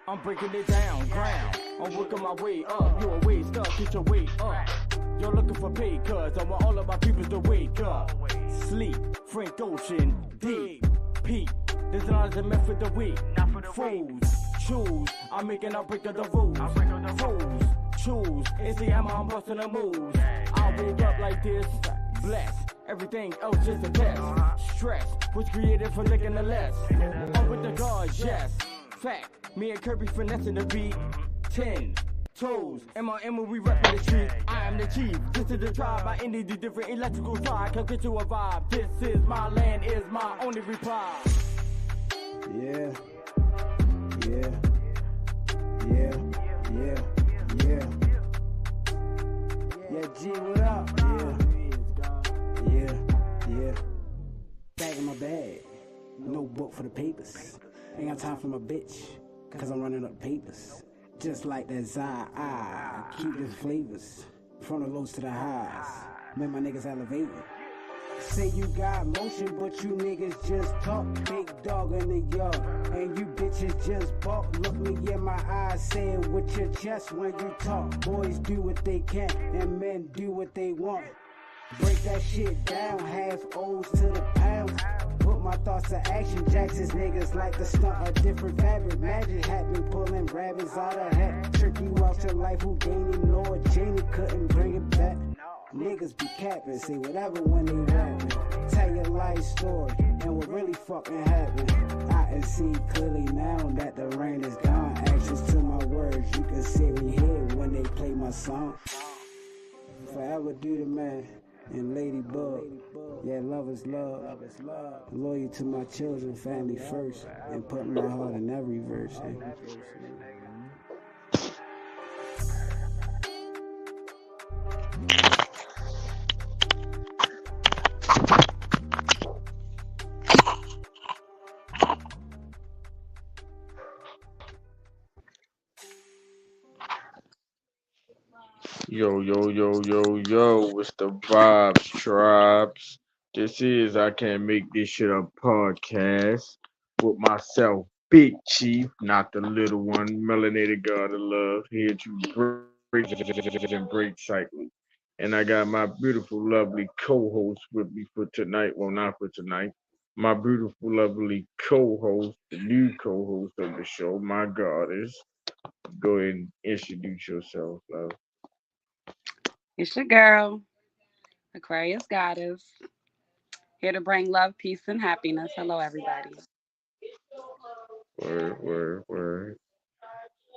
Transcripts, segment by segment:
I'm breaking it down, ground. I'm working my way up. You a way stuck, get your weight up. You're looking for pay, cuz I want all of my people to wake up. Sleep, Frank Ocean, deep, peak. This not a method of the week. Fools, choose. I'm making a break of the rules. Fools, choose. It's the I'm busting the moves. I woke up like this, blessed. Everything else just a test. Stress was created for licking the less. I'm with the guards, yes. Fact, me and Kirby finessing the beat. 10 toes, M.I.M. we reppin' the street. I am the chief, this is the tribe. I ended the different electrical side. Come get you a vibe. This is my land, is my only reply. Yeah, yeah, yeah, yeah, yeah. Yeah, G, what up? Yeah. Back in my bag. No book for the papers. Ain't got time for my bitch, cause I'm running up papers. Just like that I keep the flavors. From the lows to the highs. Make my niggas elevating. Say you got motion, but you niggas just talk. Big dog in the yard, and you bitches just balk. Look me in my eyes, say it with your chest when you talk. Boys do what they can, and men do what they want. Break that shit down, half O's to the pounds. Put my thoughts to action, Jackson's niggas like the stunt, a different fabric. Magic happen, pulling rabbits out of hat. Trick you out your life, who gaining Lord Jamie couldn't bring it back. Niggas be capping, say whatever when they rapping. Tell your life story, and what really fucking happened. I can see clearly now that the rain is gone. Actions to my words, you can see me here when they play my song. Forever do the man. And Ladybug, yeah, love is love. Loyal to my children, family first, and put my heart in every verse. Yo, what's the vibes, tribes? This is I Can't Make This Shit Up podcast with myself, Big Chief, not the little one, melanated god of love, here to break and break cycles. And I got my beautiful, lovely co-host with me for tonight. Well, not for tonight. My beautiful, lovely co-host, the new co-host of the show, my goddess. Go ahead and introduce yourself, love. It's your girl, Aquarius Goddess, here to bring love, peace, and happiness. Hello, everybody. Word.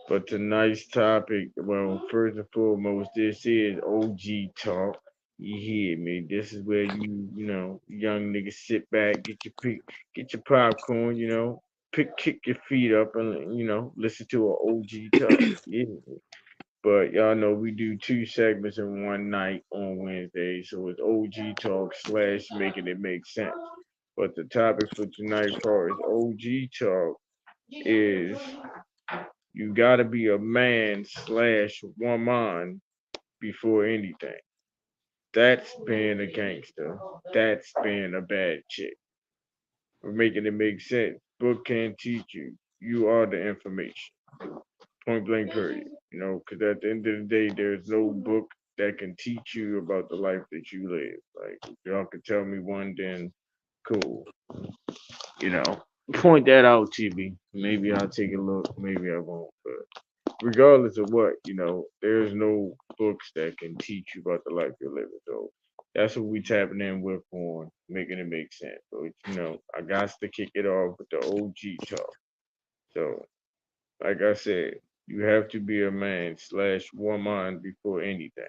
But tonight's topic, well, first and foremost, this is OG Talk. You hear me? This is where young niggas sit back, get your popcorn, kick your feet up, and listen to an OG Talk. Yeah. But y'all know we do two segments in one night on Wednesday, so it's OG Talk / Making It Make Sense. But the topic for tonight, as far as OG Talk, is you gotta be a man / woman before anything. That's being a gangster. That's being a bad chick. We're making it make sense. Book can't teach you. You are the information. Point blank period. Because at the end of the day, there's no book that can teach you about the life that you live. Like, if y'all could tell me one, then cool. You know, point that out to me. Maybe I'll take a look. Maybe I won't. But regardless of what, there's no books that can teach you about the life you're living. So that's what we tapping in with on making it make sense. So, I got to kick it off with the OG talk. So, like I said, you have to be a man / woman before anything.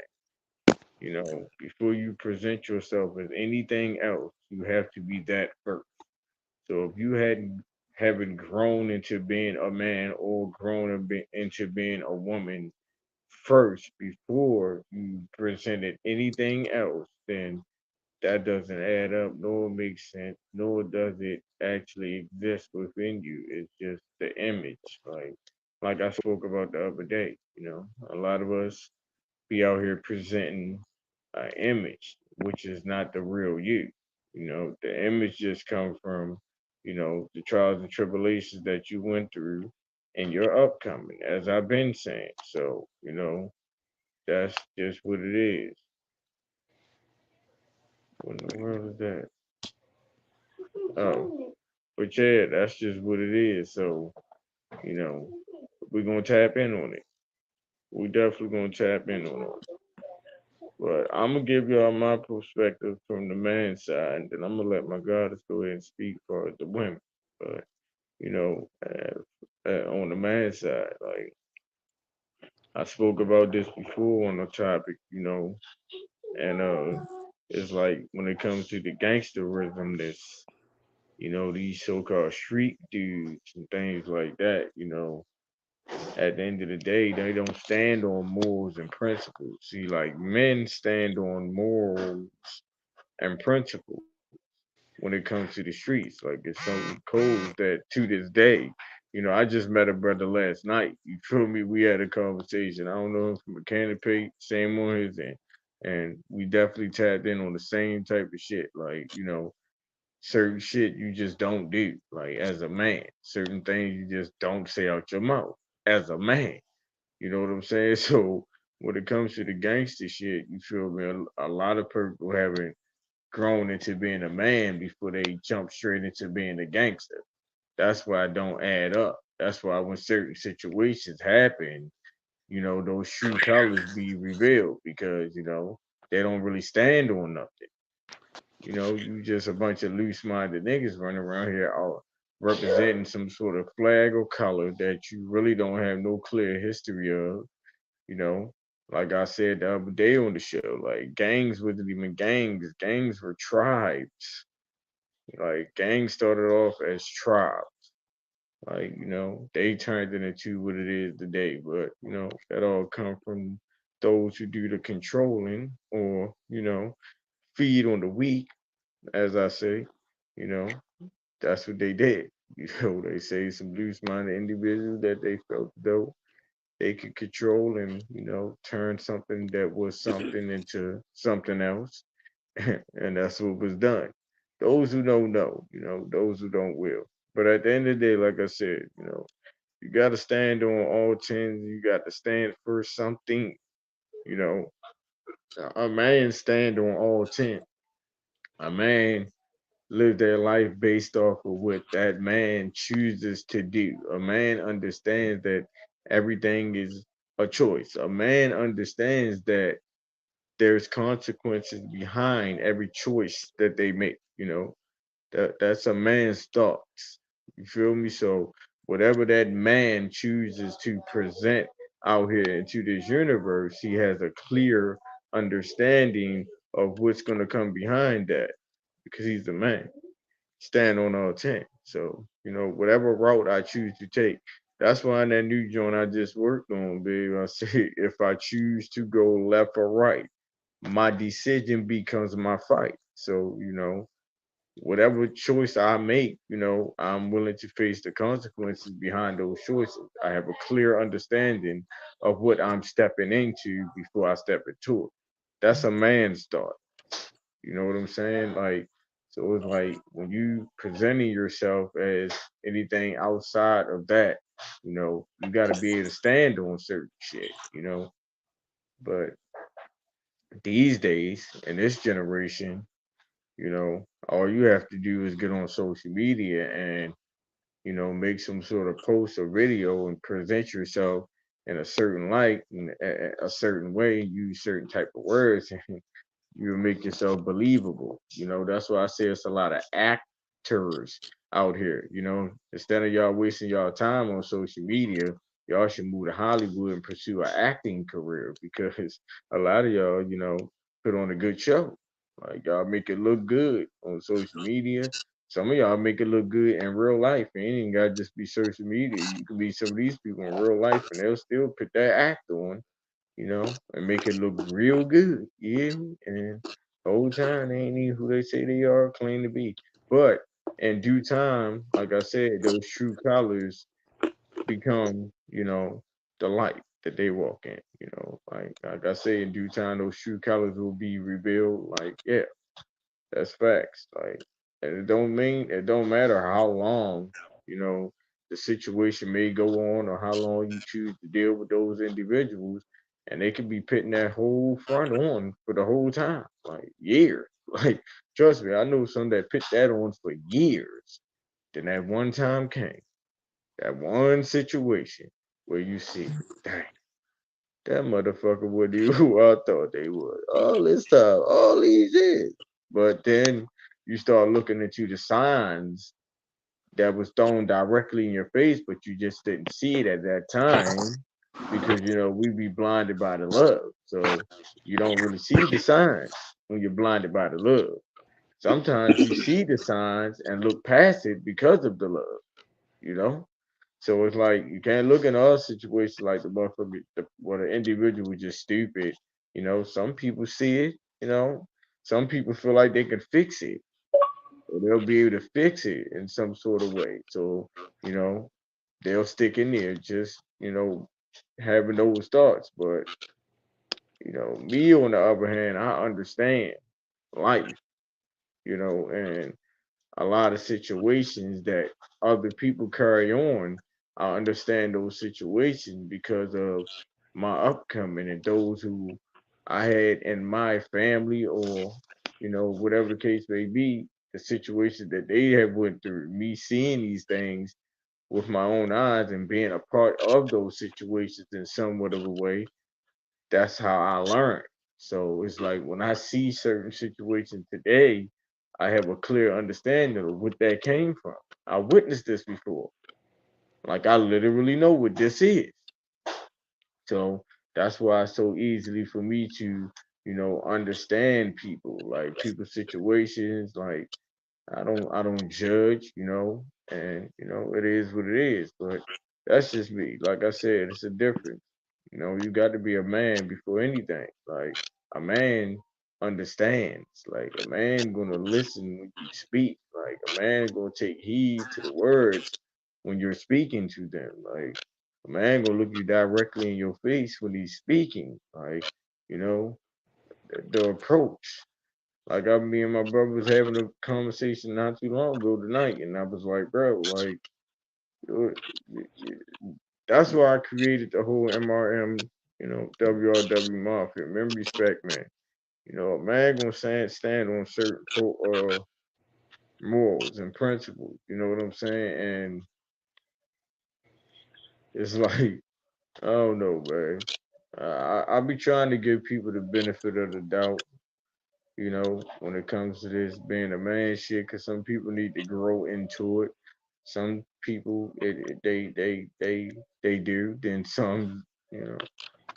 Before you present yourself as anything else, you have to be that first. So if you haven't grown into being a man or grown into being a woman first before you presented anything else, then that doesn't add up, nor makes sense, nor does it actually exist within you. It's just the image, like I spoke about the other day. A lot of us be out here presenting an image, which is not the real you. The image just comes from, the trials and tribulations that you went through, and your upcoming, as I've been saying. So, that's just what it is. What in the world is that? Oh, but yeah, that's just what it is. So, you know, we're gonna tap in on it. We definitely gonna tap in on it. But I'm gonna give y'all my perspective from the man's side, and then I'm gonna let my goddess go ahead and speak for the women. But on the man's side, like I spoke about this before on the topic, and it's like when it comes to the gangsterism, this, these so-called street dudes and things like that, at the end of the day, they don't stand on morals and principles. See, like men stand on morals and principles when it comes to the streets. Like it's some codes that to this day, I just met a brother last night. You feel me? We had a conversation. I don't know if MakinItMake, same on his end. And we definitely tapped in on the same type of shit. Like, certain shit you just don't do. Like as a man. Certain things you just don't say out your mouth as a man. You know what I'm saying? So when it comes to the gangster shit, you feel me? A lot of people haven't grown into being a man before they jump straight into being a gangster. That's why I don't add up. That's why when certain situations happen, those true colors be revealed because, they don't really stand on nothing. You just a bunch of loose minded niggas running around here all representing some sort of flag or color that you really don't have no clear history of, you know. Like I said the other day on the show, like gangs wasn't even gangs. Gangs were tribes. Like gangs started off as tribes. Like, they turned it into what it is today. But, that all come from those who do the controlling or, feed on the weak, as I say, you know, that's what they did. They say some loose minded individuals that they felt though they could control and, turn something that was something into something else. And that's what was done. Those who don't know, those who don't will. But at the end of the day, like I said, you got to stand on all 10s. You got to stand for something, you know. A man stand on all 10. A man live their life based off of what that man chooses to do. A man understands that everything is a choice. A man understands that there's consequences behind every choice that they make. That's a man's thoughts. You feel me? So whatever that man chooses to present out here into this universe, he has a clear understanding of what's going to come behind that because he's the man. Stand on all 10. So, whatever route I choose to take, that's why in that new joint I just worked on, babe, I say if I choose to go left or right, my decision becomes my fight. So, whatever choice I make, I'm willing to face the consequences behind those choices. I have a clear understanding of what I'm stepping into before I step into it. That's a man's thought. You know what I'm saying? Like, so it's like when you presenting yourself as anything outside of that, you got to be able to stand on certain shit. But these days, in this generation, all you have to do is get on social media and, make some sort of post or video and present yourself in a certain light, in a certain way, use certain type of words, you make yourself believable. That's why I say it's a lot of actors out here. Instead of y'all wasting y'all time on social media, y'all should move to Hollywood and pursue an acting career because a lot of y'all, put on a good show. Like y'all make it look good on social media. Some of y'all make it look good in real life. And it ain't gotta just be social media. You can be some of these people in real life and they'll still put that act on, and make it look real good. You hear me? And the whole time they ain't even who they say they are, claim to be. But in due time, like I said, those true colors become, the light that they walk in. Like I say, in due time, those true colors will be revealed. Like, yeah, that's facts. Like, and it don't matter how long, you know, the situation may go on or how long you choose to deal with those individuals. And they could be putting that whole front on for the whole time, like years. Like, trust me, I know some that put that on for years. Then that one time came, that one situation where you see, dang, that motherfucker wasn't even who I thought they was. All this time, all these years. But then you start looking into the signs that was thrown directly in your face, but you just didn't see it at that time because we be blinded by the love. So you don't really see the signs when you're blinded by the love. Sometimes you see the signs and look past it because of the love, you know? So it's like you can't look in all situations like the motherfucker, where the individual was just stupid. Some people see it. Some people feel like they can fix it, or they'll be able to fix it in some sort of way. So you know they'll stick in there, just having those thoughts. But me on the other hand, I understand life. And a lot of situations that other people carry on. I understand those situations because of my upcoming and those who I had in my family, or whatever the case may be, the situation that they have went through. Me seeing these things with my own eyes and being a part of those situations in somewhat of a way, that's how I learned. So it's like when I see certain situations today, I have a clear understanding of what that came from. I witnessed this before. Like I literally know what this is. So that's why it's so easily for me to, understand people, like people's situations. Like I don't judge, and it is what it is. But that's just me. Like I said, it's a difference. You got to be a man before anything. Like a man understands. Like a man gonna listen when you speak. Like a man gonna take heed to the words when you're speaking to them. Like a man gonna look you directly in your face when he's speaking. Like, you know, the approach. Like me and my brother was having a conversation not too long ago tonight, and I was like, bro, like, uh, that's why I created the whole MRM, WRW Mafia. Remember, respect, man. A man gonna stand on certain morals and principles. You know what I'm saying? And it's like, I don't know, man. I be trying to give people the benefit of the doubt, when it comes to this being a man shit, because some people need to grow into it. Some people, they do. Then some, you know,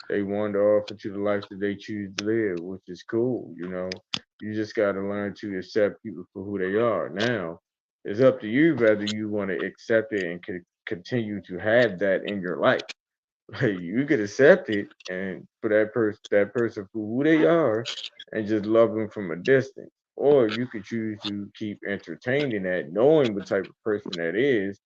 they wander off into the life that they choose to live, which is cool. You just got to learn to accept people for who they are. Now, it's up to you whether you want to accept it and continue to have that in your life. Like you could accept it and for that person for who they are, and just love them from a distance. Or you could choose to keep entertaining that, knowing what type of person that is.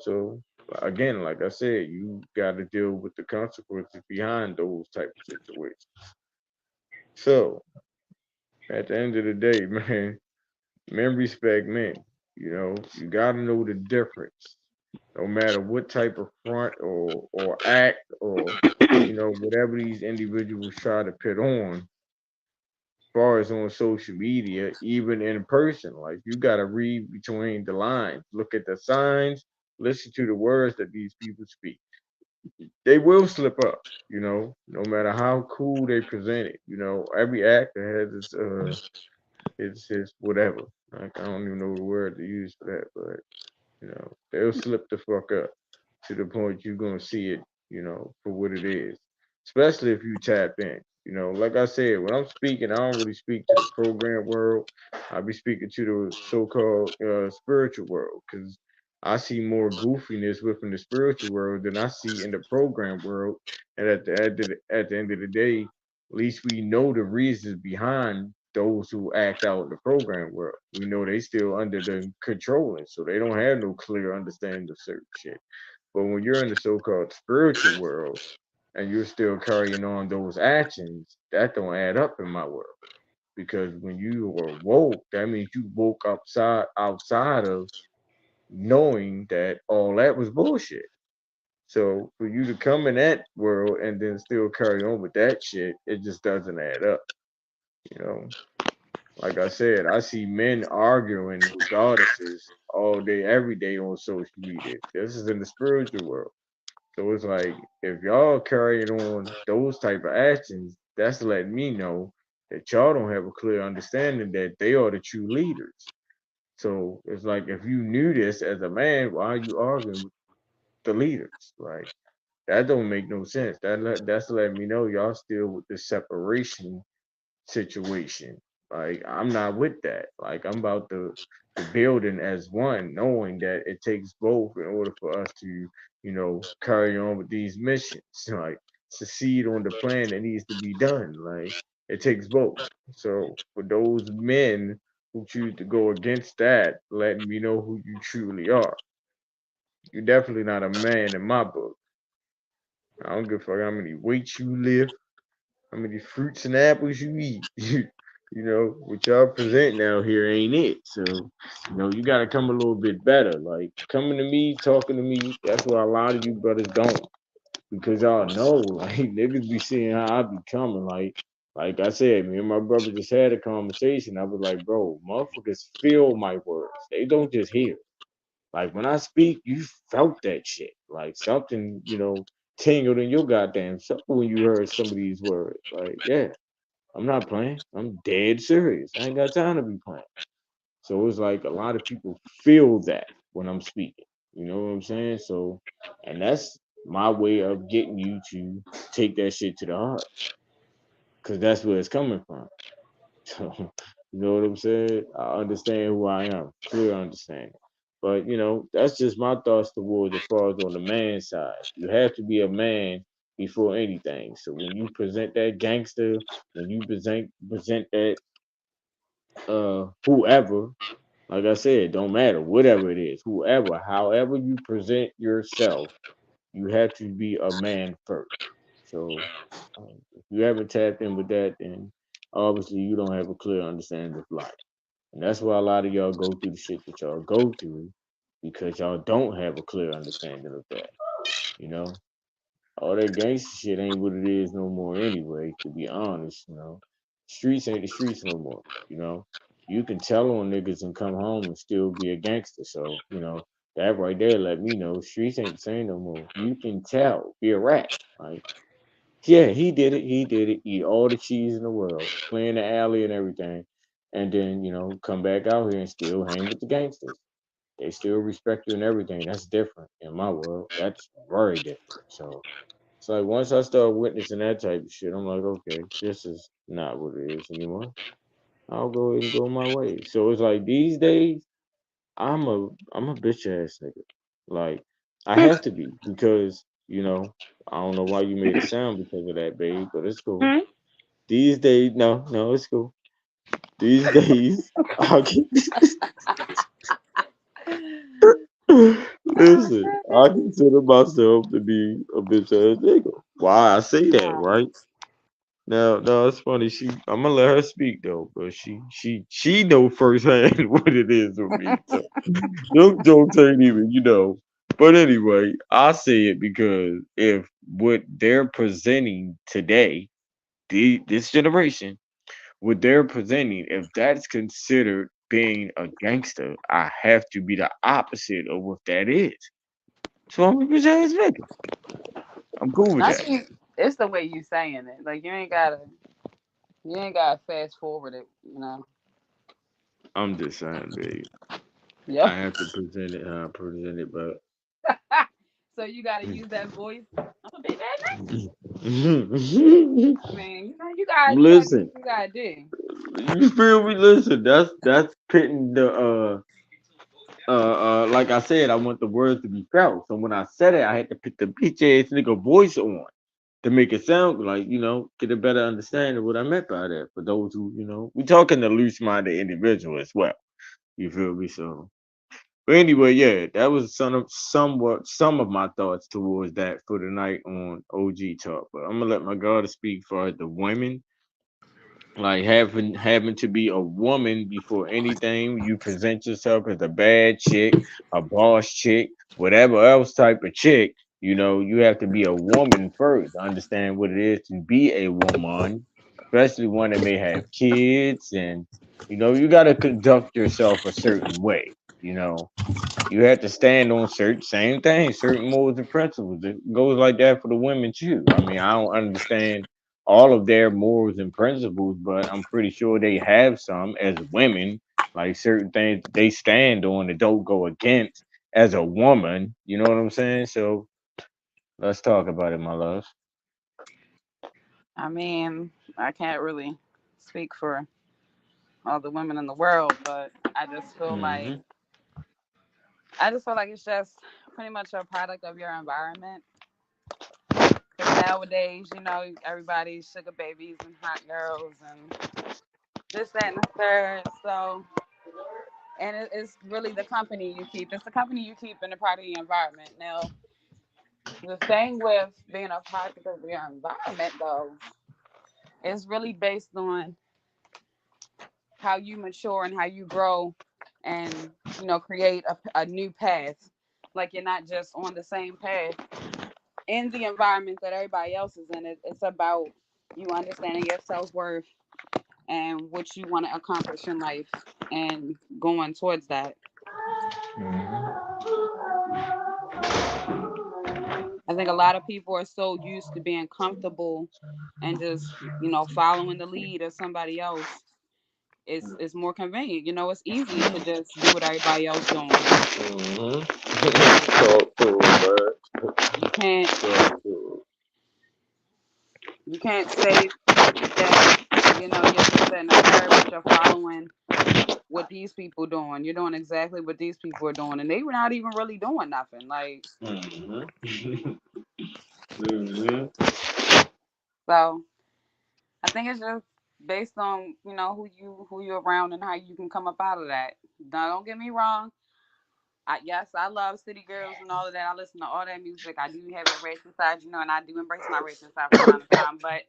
So again, like I said, you got to deal with the consequences behind those type of situations. So at the end of the day, man, men respect men. You got to know the difference, no matter what type of front or act or whatever these individuals try to put on, as far as on social media, even in person. Like you gotta read between the lines, look at the signs, listen to the words that these people speak. They will slip up, no matter how cool they present it. Every actor has his whatever. Like I don't even know the word to use for that, but they'll slip the fuck up to the point you're gonna see it, for what it is. Especially if you tap in. Like I said, when I'm speaking, I don't really speak to the program world. I be speaking to the so-called spiritual world, because I see more goofiness within the spiritual world than I see in the program world. And at the end of the day, at least we know the reasons behind those who act out in the program world. We know they still under the controlling, so they don't have no clear understanding of certain shit. But when you're in the so-called spiritual world and you're still carrying on those actions, that don't add up in my world. Because when you are woke, that means you woke outside of knowing that all that was bullshit. So for you to come in that world and then still carry on with that shit, it just doesn't add up. You know, like I said, I see men arguing with goddesses all day, every day on social media. This is in the spiritual world. So it's like if y'all carrying on those type of actions, that's letting me know that y'all don't have a clear understanding that they are the true leaders. So it's like if you knew this as a man, why are you arguing with the leaders? Like that don't make no sense. That's letting me know y'all still with the separation situation. Like I'm not with that. Like I'm about the building as one, knowing that it takes both in order for us to, carry on with these missions. Like succeed on the plan that needs to be done. Like it takes both. So for those men who choose to go against that, letting me know who you truly are. You're definitely not a man in my book. I don't give a fuck how many weights you lift, how many fruits and apples you eat. What y'all presenting out here ain't it. So, you gotta come a little bit better. Like coming to me, talking to me, that's why a lot of you brothers don't. Because y'all know, like niggas be seeing how I be coming. Like I said, me and my brother just had a conversation. I was like, bro, motherfuckers feel my words. They don't just hear. Like when I speak, you felt that shit. Like something, tingled in your goddamn soul when you heard some of these words. Like, yeah, I'm not playing. I'm dead serious. I ain't got time to be playing. So it's like a lot of people feel that when I'm speaking. You know what I'm saying? So, and that's my way of getting you to take that shit to the heart, because that's where it's coming from. So, you know what I'm saying? I understand who I am, clear understanding. But that's just my thoughts towards as far as on the man side. You have to be a man before anything. So when you present that gangster, when you present that whoever, like I said, don't matter, whatever it is, whoever, however you present yourself, you have to be a man first. So if you haven't tapped in with that, then obviously you don't have a clear understanding of life. And that's why a lot of y'all go through the shit that y'all go through, because y'all don't have a clear understanding of that. You know, all that gangster shit ain't what it is no more anyway, to be honest. Streets ain't the streets no more. You can tell on niggas and come home and still be a gangster. So, that right there let me know streets ain't the same no more. You can tell, be a rat. Like, yeah, he did it. He did it. Eat all the cheese in the world, play in the alley and everything. And then, come back out here and still hang with the gangsters. They still respect you and everything. That's different in my world. That's very different. So it's like once I start witnessing that type of shit, I'm like, okay, this is not what it is anymore. I'll go ahead and go my way. So it's like these days, I'm a bitch ass nigga. Like I have to be, because I don't know why you made a sound because of that, babe, but it's cool. These days, no, no, it's cool. These days, I can, listen, I consider myself to be a bitch ass nigga. Why I say that, right? Now, no, it's funny. I'm gonna let her speak though, but she know firsthand what it is with me. So them jokes ain't even. But anyway, I say it because if what they're presenting today, this generation, what they're presenting, if that's considered being a gangster, I have to be the opposite of what that is. So I'm a bitch ass nigga. I'm cool with I that. think it's the way you saying it. Like you ain't gotta fast forward it. I'm just saying, babe. I Yep. have to present it how I present it, but So you gotta use that voice. I'm a big ass nigga. I mean, you gotta do listen, what you gotta do. you feel me? Listen, that's pitting the like I said, I want the words to be felt. So when I said it, I had to put the bitch ass nigga voice on to make it sound like, get a better understanding of what I meant by that. For those who, we talking to loose minded individual as well. You feel me? So but anyway, yeah, that was some of my thoughts towards that for the night on OG Talk. But I'm gonna let my daughter speak for the women. Like having to be a woman before anything. You present yourself as a bad chick, a boss chick, whatever else type of chick. You have to be a woman first. Understand what it is to be a woman, especially one that may have kids, and you got to conduct yourself a certain way. You know, you have to stand on certain same things, certain morals and principles. It goes like that for the women too. I mean, I don't understand all of their morals and principles, but I'm pretty sure they have some as women, like certain things that they stand on that don't go against as a woman. You know what I'm saying? So let's talk about it, my love. I mean, I can't really speak for all the women in the world, but Hmm. I just feel like it's just pretty much a product of your environment. Because nowadays, everybody's sugar babies and hot girls and this, that, and the third. So, and it's really the company you keep. It's the company you keep in the part of the environment. Now, the thing with being a product of your environment, though, is really based on how you mature and how you grow and, create a new path. Like you're not just on the same path in the environment that everybody else is in. It's about you understanding your self worth and what you want to accomplish in life and going towards that. Hmm. I think a lot of people are so used to being comfortable and just, following the lead of somebody else. It's more convenient. It's easy to just do what everybody else doing. Hmm. Talk to 'em, You can't man. Talk to you can't say that, you're just sitting in there, but you're following what these people doing. You're doing exactly what these people are doing, and they were not even really doing nothing. Like, 'em. Hmm. so I think it's just based on who you're around and how you can come up out of that. Now, don't get me wrong. Yes, I love City Girls and all of that. I listen to all that music. I do have a racing side, and I do embrace my racing side from time to time. But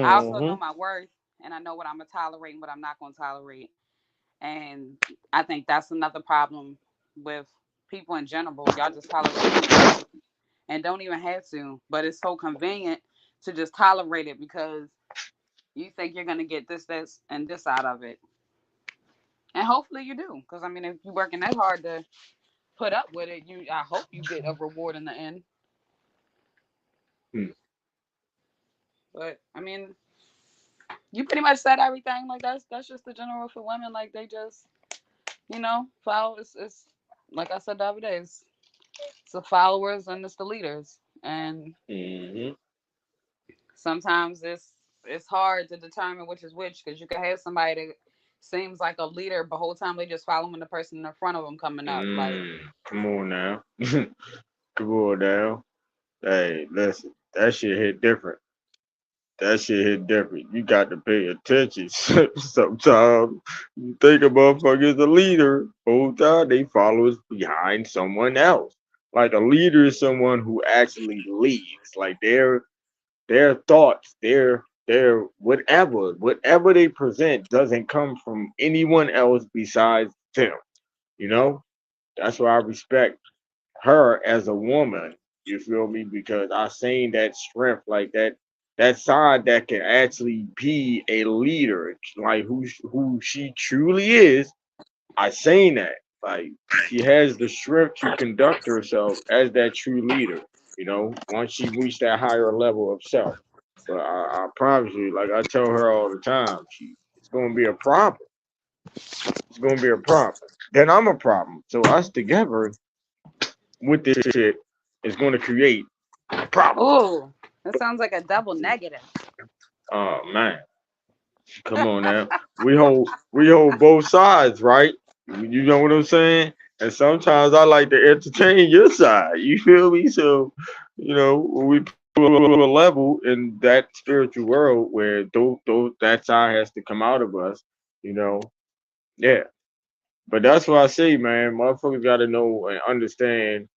I also know Hmm. my worth, and I know what I'm gonna tolerate and what I'm not gonna tolerate. And I think that's another problem with people in general. Y'all just tolerate anything and don't even have to. But it's so convenient to just tolerate it because you think you're gonna get this, and this out of it. And hopefully you do. Because I mean if you're working that hard to put up with it, I hope you get a reward in the end. But I mean, you pretty much said everything. Like that's just the general for women. Like they just, follow it's like I said the other day, it's the followers and it's the leaders. And Hmm. sometimes it's hard to determine which is which because you can have somebody that seems like a leader, but whole time they just following the person in front of them coming up. Like, Come on now. Come on now. Hey, listen, that shit hit different. That shit hit different. You got to pay attention. Sometimes you think a motherfucker's a leader, whole time they followers behind someone else. Like a leader is someone who actually leads. Like their thoughts, their whatever they present doesn't come from anyone else besides them. You know? That's why I respect her as a woman. You feel me? Because I seen that strength, like that side that can actually be a leader, like who she truly is. I seen that. Like she has the strength to conduct herself as that true leader. Once she reached that higher level of self. But I promise you, like I tell her all the time, it's gonna be a problem. It's gonna be a problem. Then I'm a problem. So us together with this shit is going to create problems. oh, that sounds like a double negative. Oh man, come on now. We hold both sides, right? You know what I'm saying? And sometimes I like to entertain your side. You feel me? So, when we put a level in that spiritual world where that side has to come out of us, you know, yeah. But that's why I say, man, motherfuckers got to know and understand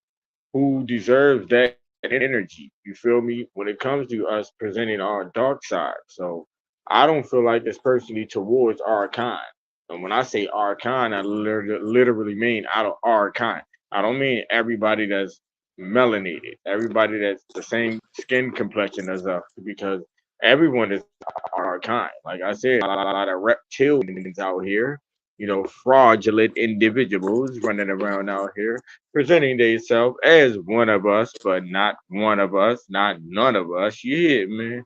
who deserves that energy. You feel me? When it comes to us presenting our dark side. So I don't feel like it's personally towards our kind. And when I say our kind, I literally mean out of our kind. I don't mean everybody that's melanated, everybody that's the same skin complexion as us, because everyone is our kind. Like I said, a lot of reptilians out here, fraudulent individuals running around out here, presenting themselves as one of us, but not one of us, not none of us. You hear me?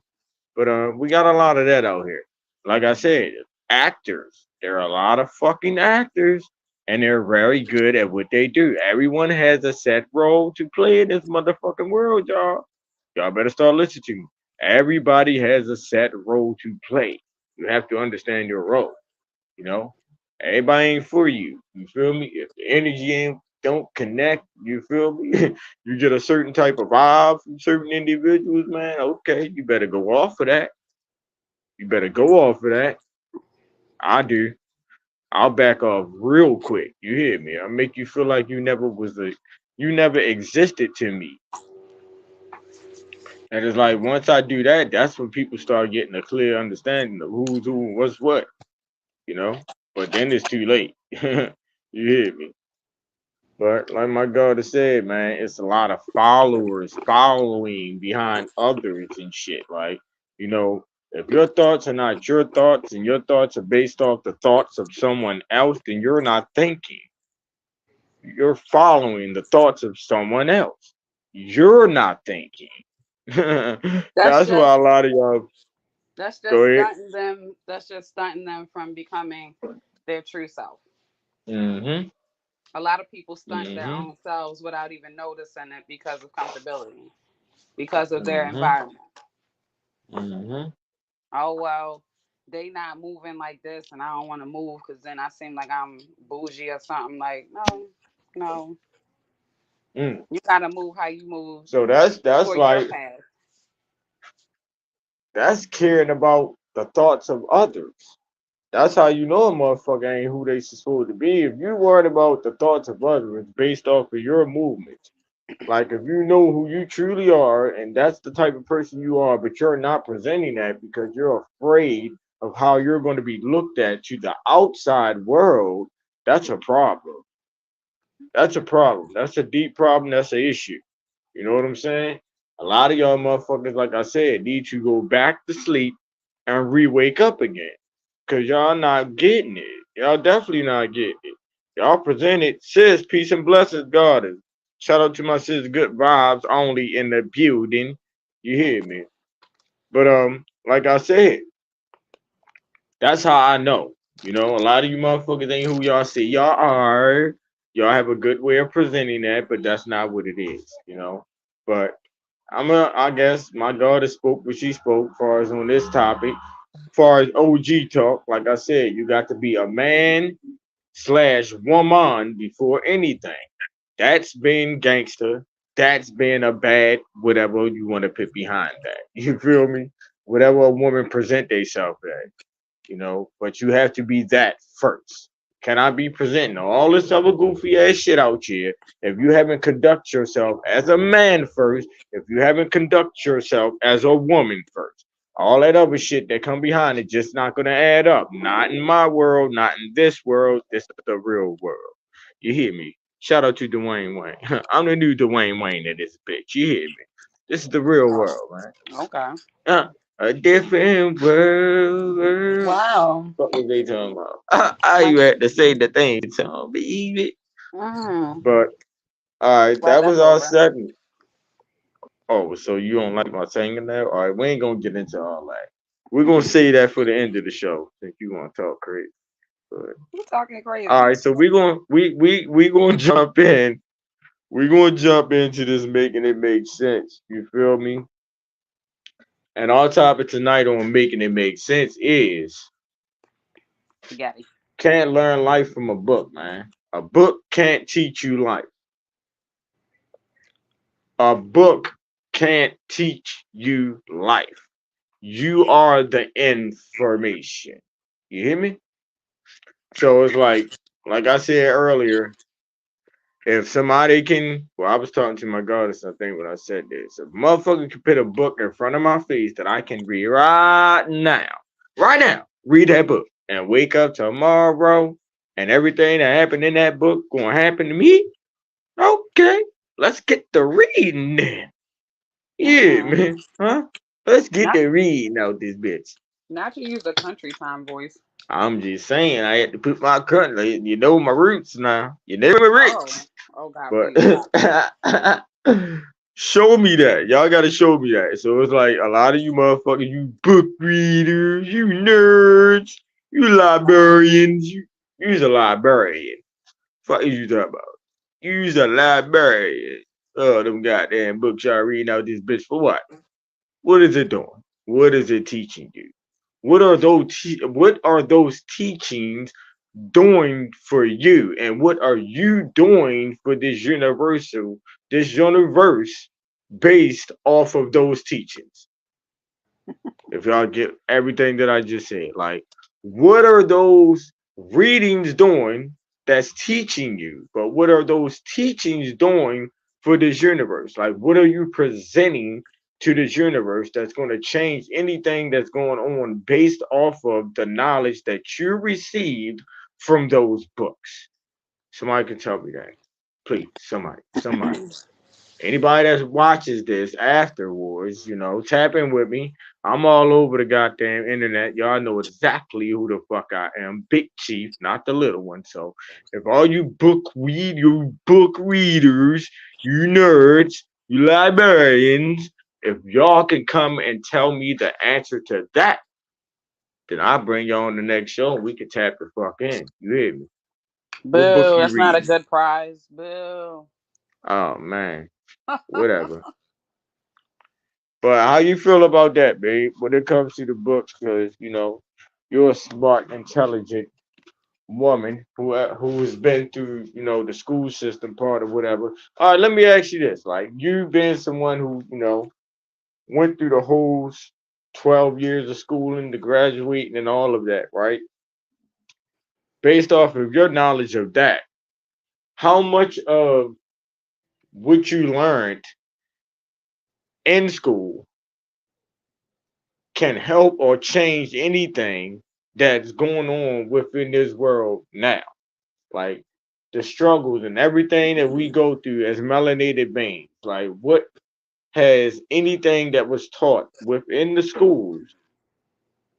But we got a lot of that out here. Like I said, actors. There are a lot of fucking actors, and they're very good at what they do. Everyone has a set role to play in this motherfucking world, y'all. Y'all better start listening to me. Everybody has a set role to play. You have to understand your role. You know, everybody ain't for you. You feel me? If the energy ain't don't connect, you feel me? You get a certain type of vibe from certain individuals, man. Okay, you better go off of that. You better go off of that. I do. I'll back off real quick. You hear me? I'll make you feel like you never existed to me. And it's like once I do that, that's when people start getting a clear understanding of who's who and what's what, you know? But then it's too late. You hear me? But like my daughter said, man, it's a lot of followers following behind others and shit. Like, if your thoughts are not your thoughts and your thoughts are based off the thoughts of someone else, then you're not thinking. You're following the thoughts of someone else. You're not thinking. That's That's why just a lot of y'all that's go just ahead. stunting them. That's just stunting them from becoming their true self. Mm-hmm. A lot of people stunt their Mm-hmm. own selves without even noticing it because of comfortability, because of their Mm-hmm. environment. Mm-hmm. Oh well, they not moving like this, and I don't want to move because then I seem like I'm bougie or something. Like no, no, Mm. you gotta move how you move So that's for your like path. that's caring about the thoughts of others. That's how you know a motherfucker ain't who they supposed to be. If you worried about the thoughts of others based off of your movements, like if you know who you truly are and that's the type of person you are, but you're not presenting that because you're afraid of how you're going to be looked at to the outside world, that's a problem. That's a problem. That's a deep problem. That's an issue. You know what I'm saying? A lot of y'all motherfuckers, like I said, need to go back to sleep and re-wake up again. Cause y'all not getting it. Y'all definitely not getting it. Y'all presented, sis, peace and blessings, goddess. Shout out to my sis, good vibes only in the building. You hear me? But like I said, that's how I know. A lot of you motherfuckers ain't who y'all say y'all are. Y'all have a good way of presenting that, but that's not what it is. But I guess my daughter spoke what she spoke as far as on this topic. As far as OG talk, like I said, you got to be a man slash woman before anything. That's being gangster. That's being a bad whatever you want to put behind that. You feel me? Whatever a woman present themselves as. But you have to be that first. Cannot be presenting all this other goofy ass shit out here if you haven't conduct yourself as a man first, if you haven't conduct yourself as a woman first. All that other shit that come behind it just not gonna add up. Not in my world, not in this world. This is the real world. You hear me? Shout out to Dwayne Wayne. I'm the new Dwayne Wayne of this bitch. You hear me? This is the real world, man. Okay. A different world. Wow. What was they talking about? I you had to say the thing, so believe it. Mm. But all right, Glad that was that's our over. segment. Oh, so you don't like my singing there? All right, we ain't gonna get into all that. We're gonna say that for the end of the show. Since you want to talk crazy. But, You talking all crazy? right, so we gonna jump in. We're gonna jump into this making it make sense. You feel me? And our topic tonight on making it make sense is Spaghetti. can't learn life from a book, man. A book can't teach you life. A book can't teach you life. You are the information. You hear me? So it's like I said earlier, if somebody can, well, I was talking to my goddess, I think, when I said this. If a motherfucker can put a book in front of my face that I can read right now, Right now, read that book and wake up tomorrow and everything that happened in that book gonna happen to me. Okay, let's get the reading then. Yeah, Mm-mm. man. Huh? Let's get Not the reading out this bitch. not you use the country time voice. I'm just saying, I had to put my country. You know my roots now. You know my Oh. roots. Oh God, But please. show me that. Y'all gotta show me that. So it's like a lot of you motherfuckers, you book readers, you nerds, you librarians, you's a librarian. Fuck is you talking about? You's a librarian. Oh, them goddamn books y'all reading out this bitch for what? What is it doing? What is it teaching you? What are those teachings doing for you? And what are you doing for this universe based off of those teachings? If y'all get everything that I just said, like, what are those readings doing that's teaching you? But what are those teachings doing for this universe? Like, what are you presenting to this universe that's going to change anything that's going on based off of the knowledge that you received from those books? Somebody can tell me that. Please, somebody. Anybody that watches this afterwards, tap in with me. I'm all over the goddamn internet. Y'all know exactly who the fuck I am. Big Chief, not the little one. So if all you book readers, you nerds, you librarians, if y'all can come and tell me the answer to that, then I'll bring you on the next show and we can tap the fuck in. You hear me? What book Boo. you That's not a reading? good prize. Boo. Oh man. Whatever. But how you feel about that, babe, when it comes to the books? Because you're a smart, intelligent woman who has been through the school system part or whatever. All right, let me ask you this: like you've been someone who went through the whole 12 years of schooling, the graduating, and all of that, right? Based off of your knowledge of that, how much of what you learned in school can help or change anything that's going on within this world now. Like the struggles and everything that we go through as melanated beings. Like what has anything that was taught within the schools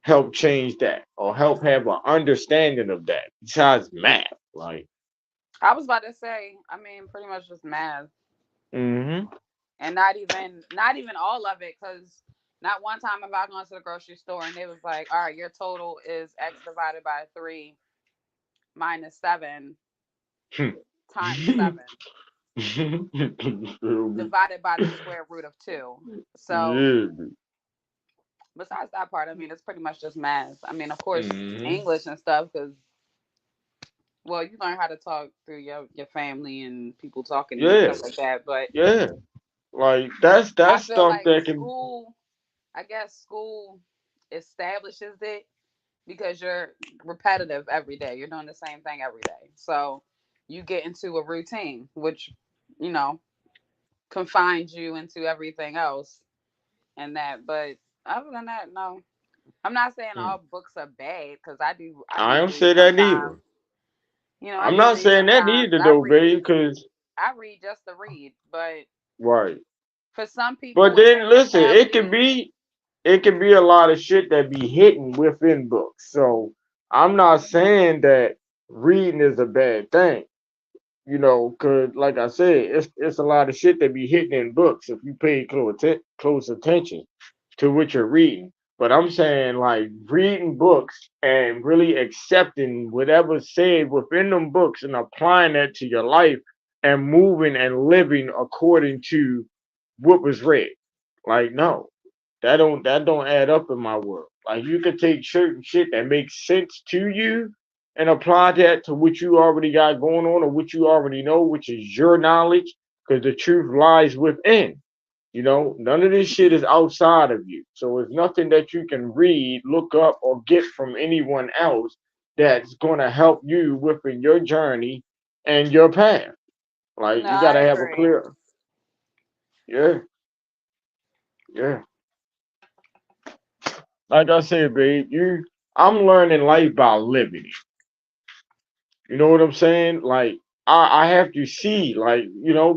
help change that or help have an understanding of that besides math? Like, I was about to say, I mean, pretty much just math, mm-hmm. and not even all of it, because not one time have I gone to the grocery store and it was like, all right, your total is X divided by 3 minus 7 times 7 divided by the square root of 2. So Yeah. besides that part, I mean, it's pretty much just math. I mean, of course, Mm-hmm. English and stuff, because well, you learn how to talk through your family and people talking to you and Yeah. stuff like that. But Yeah. Like that's I feel stuff like that can. school, I guess school establishes it because you're repetitive every day. You're doing the same thing every day. So you get into a routine, which, you know, confines you into everything else and that. But other than that, no. I'm not saying Mm. all books are bad, because I I do don't read say that sometimes. either. You know, I I'm do not read saying that sometimes. either though, babe, because I read just to read. But right. for some But people, then their listen, it can mentality. be a lot of shit that be hidden within books. So I'm not saying that reading is a bad thing. Cause like I said, it's a lot of shit that be hidden in books if you pay close attention to what you're reading. But I'm saying like reading books and really accepting whatever's said within them books and applying that to your life and moving and living according to what was read. Like no, that don't add up in my world. Like you could take certain shit that makes sense to you and apply that to what you already got going on or what you already know, which is your knowledge, because the truth lies within. None of this shit is outside of you. So it's nothing that you can read, look up, or get from anyone else that's gonna help you within your journey and your path. Like No, you I gotta have a agree. clear, yeah, yeah. like I said, babe, I'm learning life by living it. You know what I'm saying? Like I have to see, like,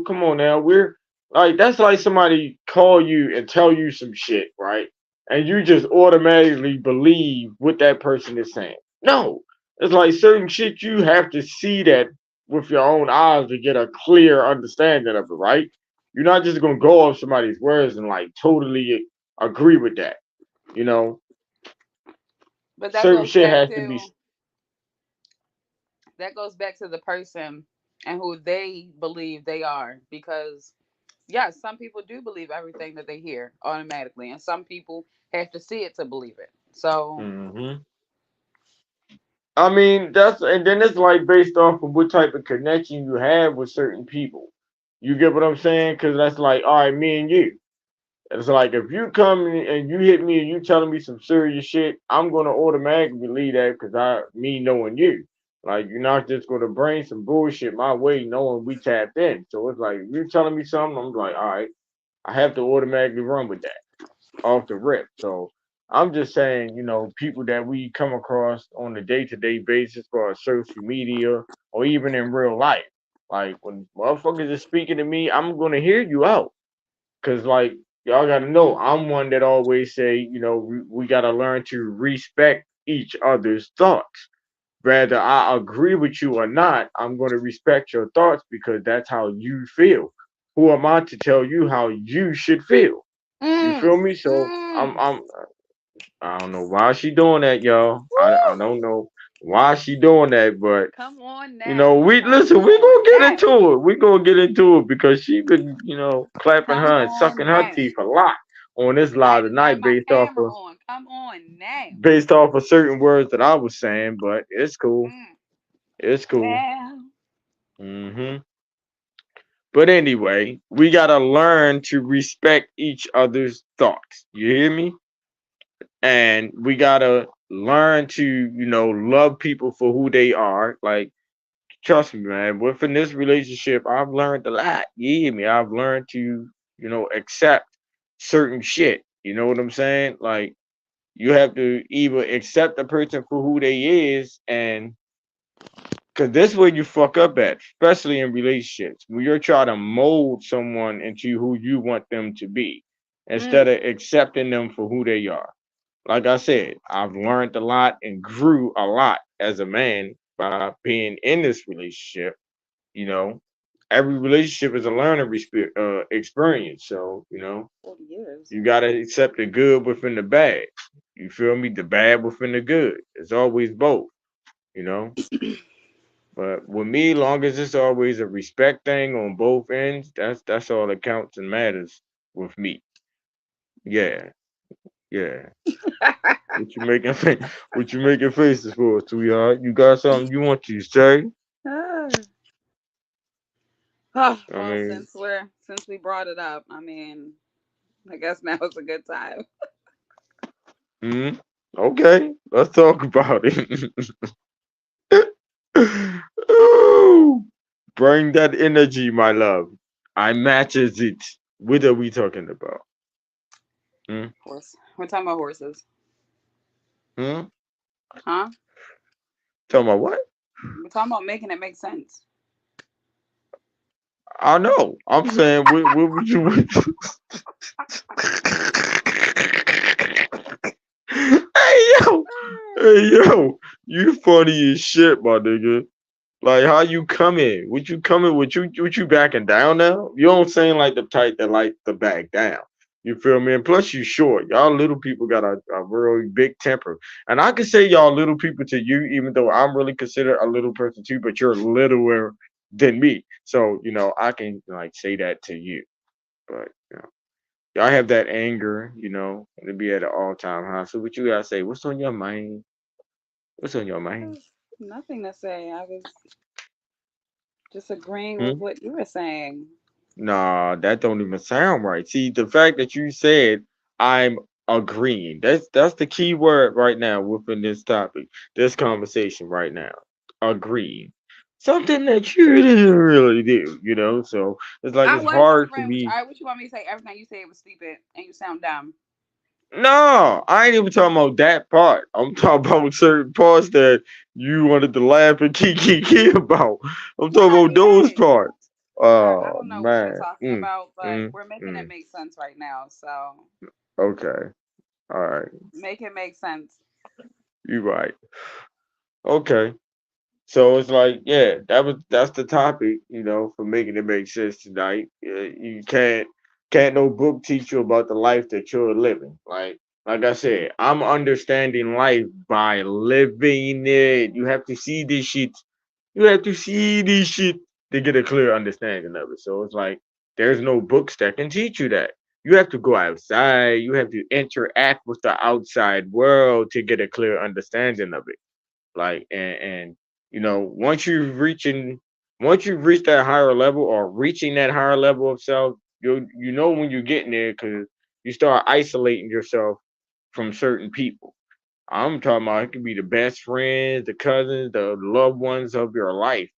come on now. We're like that's like somebody call you and tell you some shit, right? And you just automatically believe what that person is saying. No. It's like certain shit you have to see that with your own eyes to get a clear understanding of it, right? You're not just gonna go off somebody's words and like totally agree with that. You know, But certain shit has to be. that goes back to the person and who they believe they are, because yes, some people do believe everything that they hear automatically, and some people have to see it to believe it. So, Hmm. I mean, that's and then it's like based off of what type of connection you have with certain people. You get what I'm saying? Because that's like, all right, me and you. It's like if you come and you hit me and you telling me some serious shit, I'm gonna automatically believe that because me knowing you. Like you're not just gonna bring some bullshit my way, knowing we tapped in. So it's like if you're telling me something, I'm like, all right, I have to automatically run with that off the rip. So I'm just saying, people that we come across on a day-to-day basis for our social media or even in real life. Like when motherfuckers are speaking to me, I'm gonna hear you out. Cause like y'all gotta know, I'm one that always say, we gotta learn to respect each other's thoughts. Whether I agree with you or not, I'm gonna respect your thoughts because that's how you feel. Who am I to tell you how you should feel? You mm, feel me? So mm, I don't know why she doing that, y'all. I woo, don't know why she doing that, but come on now, we come listen. We on gonna get now, into it. We gonna get into it because she been, clapping come her and sucking on her now. teeth a lot on this live I have tonight my camera on. Come on now. based off of certain words that I was saying. But it's cool. Mm, It's cool. well, Hmm. But anyway, we gotta learn to respect each other's thoughts. You hear me? And we gotta learn to love people for who they are. Like trust me, man, within this relationship I've learned a lot. You hear me? I've learned to accept certain shit. You know what I'm saying? Like you have to either accept the person for who they is, and because this is where you fuck up at, especially in relationships, when you're trying to mold someone into who you want them to be instead mm, of accepting them for who they are. Like I said, I've learned a lot and grew a lot as a man by being in this relationship. You know, every relationship is a experience. So, 40 years. you got to accept the good within the bad. You feel me? The bad within the good. It's always both, you know? But with me, long as it's always a respect thing on both ends, that's all that counts and matters with me. Yeah, yeah. What you making what you making faces for, sweetheart? You got something you want to say? Ah. Oh, I well, mean, since we brought it up, I mean, I guess now is a good time. hmm? Okay, let's talk about it. Ooh, bring that energy, my love. I matches it. What are we talking about? Hmm? Horse. We're talking about horses, Hmm? huh? Talking about what? We're talking about making it make sense. I know. I'm saying, what would you? Hey yo, you funny as shit, my nigga. Like how you coming? What you coming? What you backing down now? You don't seem like the type that like to back down. You feel me? And plus you short. Y'all little people got a really big temper. And I can say y'all little people to you, even though I'm really considered a little person too, but you're littler than me. So, I can like say that to you. But y'all have that anger, to be at an all time high. So what you gotta say? What's on your mind? What's on your mind? There's nothing to say. I was just agreeing with Hmm? what you were saying. Nah, that don't even sound right. See, the fact that you said I'm agreeing, that's the key word right now within this topic, this conversation right now. Agreeing. Something that you didn't really do. So it's like I it's was hard for agreeing with you. me. All right, what you want me to say? Everything you said was stupid and you sound dumb. No, I ain't even talking about that part. I'm talking about certain parts that you wanted to laugh and kiki about. I'm talking Right, about those right. parts. I Oh don't know what you're man. talking about, but Mm, we're making it mm. make sense right now. So Okay. All right. make it make sense. You right. Okay. So it's like, yeah, that's the topic, for making it make sense tonight. You can't no book teach you about the life that you're living. Like I said, I'm understanding life by living it. You have to see this shit. You have to see this shit to get a clear understanding of it. So it's like there's no books that can teach you that. You have to go outside. You have to interact with the outside world to get a clear understanding of it. Like and once you've reached that higher level or reaching that higher level of self, you know when you're getting there because you start isolating yourself from certain people. I'm talking about it could be the best friends, the cousins, the loved ones of your life,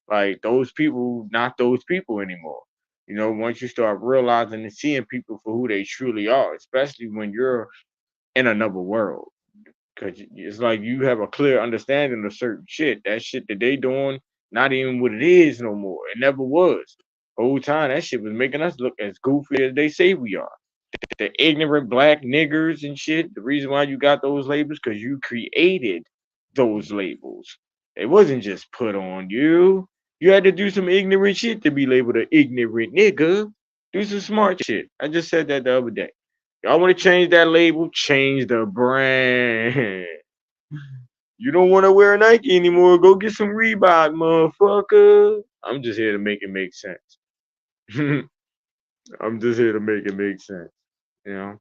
like those people, not those people anymore. Once you start realizing and seeing people for who they truly are, especially when you're in another world. Cause it's like you have a clear understanding of certain shit. That shit that they doing, not even what it is no more. It never was. Whole time that shit was making us look as goofy as they say we are. The ignorant black niggers and shit. The reason why you got those labels, cause you created those labels. It wasn't just put on you. You had to do some ignorant shit to be labeled an ignorant nigga. Do some smart shit. I just said that the other day. Y'all want to change that label? Change the brand. You don't want to wear Nike anymore? Go get some Reebok, motherfucker. I'm just here to make it make sense. I'm just here to make it make sense. You know.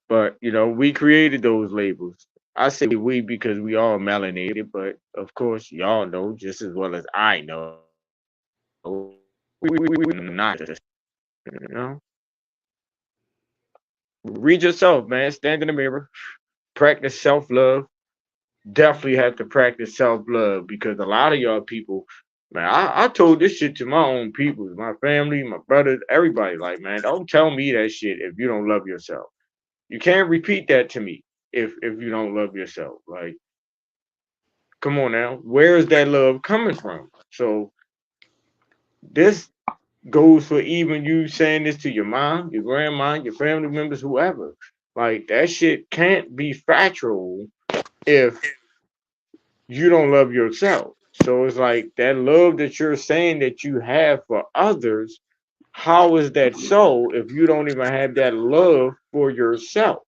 But we created those labels. I say we because we all melanated, but of course y'all know just as well as I know not just you know. Read yourself, man. Stand in the mirror. Practice self love. Definitely have to practice self love because a lot of y'all people, man, I told this shit to my own people, my family, my brothers, everybody. Like, man, don't tell me that shit if you don't love yourself. You can't repeat that to me if you don't love yourself. Like, come on now, where is that love coming from? So this goes for even you saying this to your mom, your grandma, your family members, whoever. Like that shit can't be factual if you don't love yourself. So it's like that love that you're saying that you have for others. How is that so if you don't even have that love for yourself?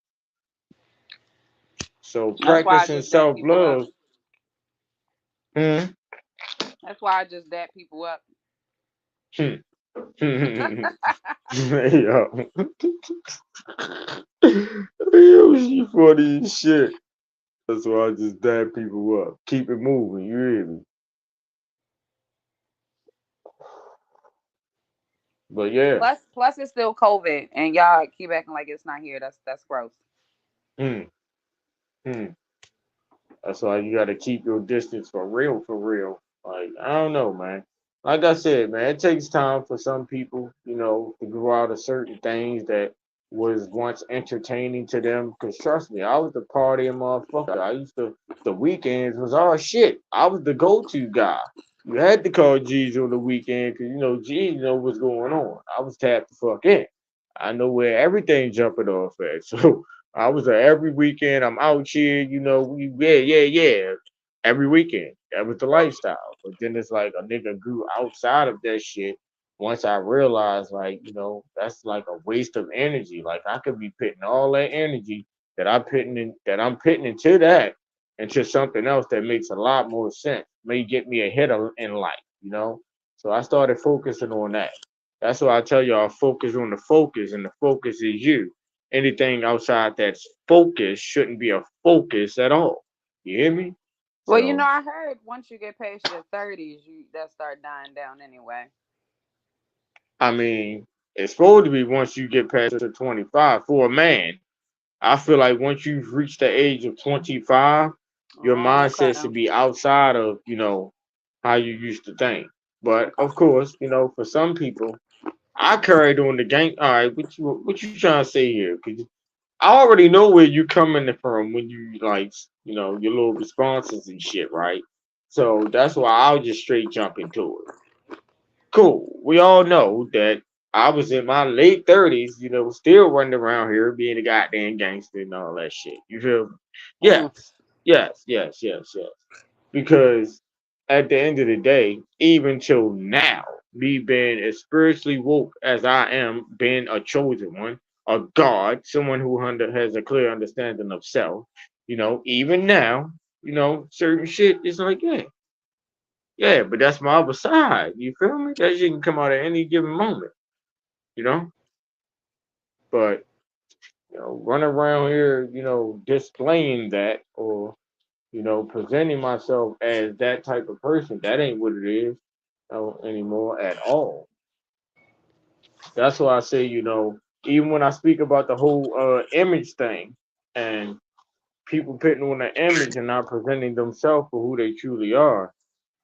So That's why I practicing just dap self people up. love. Hmm. That's why I just dap people up. Yo. Yo, she funny as shit. That's why I just dab people up. Keep it moving, you hear me? But yeah. Plus it's still COVID, and y'all keep acting like it's not here. That's gross. Hmm. Hmm. That's why you gotta keep your distance for real, for real. Like, I don't know, man. Like I said, man, it takes time for some people, to grow out of certain things that was once entertaining to them. Cause trust me, I was the partying motherfucker. The weekends was all shit. I was the go-to guy. You had to call G's on the weekend because, G's know what's going on. I was tapped the fuck in. I know where everything jumping off at. So I was every weekend. I'm out here, yeah. Every weekend. That was the lifestyle. But then it's like a nigga grew outside of that shit. Once I realized, like, that's like a waste of energy. Like I could be putting all that energy that I'm putting into that into something else that makes a lot more sense. May get me ahead in life. So I started focusing on that. That's why I tell y'all focus on the focus, and the focus is you. Anything outside that's focus shouldn't be a focus at all. You hear me? Well, So I heard once you get past your 30s, you that start dying down anyway. I mean, it's supposed to be once you get past the 25 for a man. I feel like once you've reached the age of 25, your Oh, mindset okay. should be outside of, how you used to think. But of course, for some people, I carried on the gang. All right, what you trying to say here? I already know where you coming from when you like, your little responses and shit, right? So that's why I'll just straight jump into it. Cool. We all know that I was in my late 30s, still running around here being a goddamn gangster and all that shit. You feel me? Mm. Yes. Yes, yes, yes, yes. Because at the end of the day, even till now, me being as spiritually woke as I am, being a chosen one, a God, someone who has a clear understanding of self, even now, certain shit is like, yeah, yeah, but that's my other side. You feel me? That shit can come out at any given moment, you know? But, run around here, displaying that or, presenting myself as that type of person, that ain't what it is anymore at all. That's why I say, even when I speak about the whole image thing and people putting on an image and not presenting themselves for who they truly are,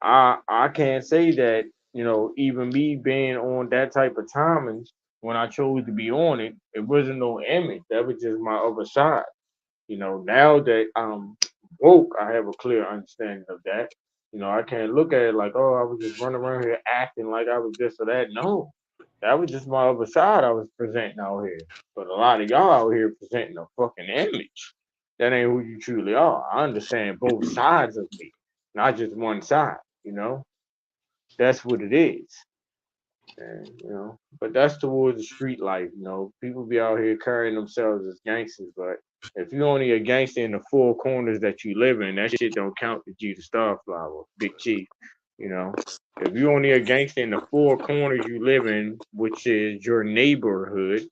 I can't say that, even me being on that type of timing when I chose to be on it, it wasn't no image. That was just my other side. Now that I'm woke, I have a clear understanding of that. I can't look at it like, oh, I was just running around here acting like I was this or that. No, that was just my other side I was presenting out here. But a lot of y'all out here presenting a fucking image. That ain't who you truly are. I understand both sides of me, not just one side. That's what it is. And, but that's towards the street life. People be out here carrying themselves as gangsters, but if you only a gangster in the four corners that you live in, that shit don't count to G the Starflower, Big Chief. You know, if you only a gangster in the four corners you live in, which is your neighborhood,